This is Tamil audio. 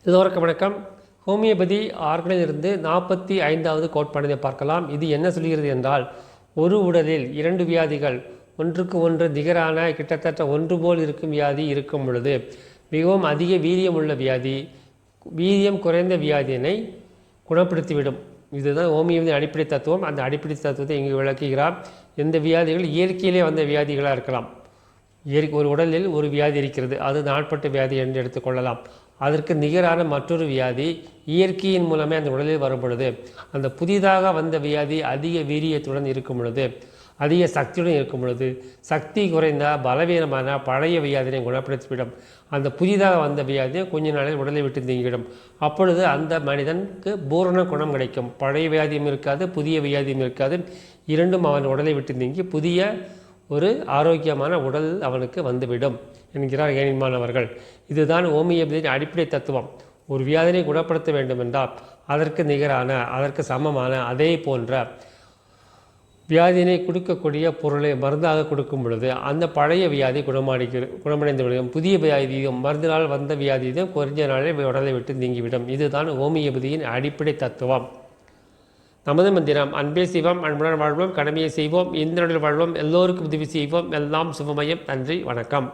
எல்லோருக்கும் வணக்கம். ஹோமியோபதி ஆர்கனிலிருந்து 45வது கோட்பாடினை பார்க்கலாம். இது என்ன சொல்கிறது என்றால், ஒரு உடலில் 2 வியாதிகள் ஒன்றுக்கு ஒன்று நிகரான கிட்டத்தட்ட ஒன்று போல் இருக்கும் வியாதி இருக்கும் பொழுது மிகவும் அதிக வீரியம் உள்ள வியாதி வீரியம் குறைந்த வியாதியினை குணப்படுத்திவிடும். இதுதான் ஹோமியோபதி அடிப்படை தத்துவம். அந்த அடிப்படை தத்துவத்தை இங்கு விளக்குகிறார். இந்த வியாதிகள் இயற்கையிலே வந்த வியாதிகளாக இருக்கலாம். ஒரு உடலில் ஒரு வியாதி இருக்கிறது, அது நாட்பட்ட வியாதி என்று எடுத்துக்கொள்ளலாம். அதற்கு நிகரான மற்றொரு வியாதி இயற்கையின் மூலமே அந்த உடலில் வரும் பொழுது, அந்த புதிதாக வந்த வியாதி அதிக வீரியத்துடன் இருக்கும் பொழுது, அதிக சக்தியுடன் இருக்கும் பொழுது, சக்தி குறைந்த பலவீனமான பழைய வியாதியை குணப்படுத்திவிடும். அந்த புதிதாக வந்த வியாதியை கொஞ்ச நாளில் உடலை விட்டு நீங்கிவிடும். அப்பொழுது அந்த மனிதனுக்கு பூரண குணம் கிடைக்கும். பழைய வியாதியும் இருக்காது, புதிய வியாதியும் இருக்காது. இரண்டும் அவன் உடலை விட்டு நீங்கி புதிய ஒரு ஆரோக்கியமான உடல் அவனுக்கு வந்துவிடும் என்கிறார் ஏனிமான் அவர்கள். இதுதான் ஹோமியோபதியின் அடிப்படை தத்துவம். ஒரு வியாதியை குணப்படுத்த வேண்டுமென்றால் அதற்கு நிகரான, அதற்கு சமமான, அதே போன்ற வியாதியினை கொடுக்கக்கூடிய பொருளை மருந்தாக கொடுக்கும் பொழுது அந்த பழைய வியாதி குணமடைந்து விடும். புதிய வியாதியும் மருந்தினால் வந்த வியாதியும் கொஞ்ச நாளில் உடலை விட்டு நீங்கிவிடும். இதுதான் ஹோமியோபதியின் அடிப்படை தத்துவம். நமது மந்திரம் அன்பே செய்வோம், அன்புடன் வாழ்வோம், கடமையை செய்வோம், இந்திரனில் வாழ்வோம், எல்லோருக்கும் உதவி செய்வோம், எல்லாம் சுபமயம். நன்றி, வணக்கம்.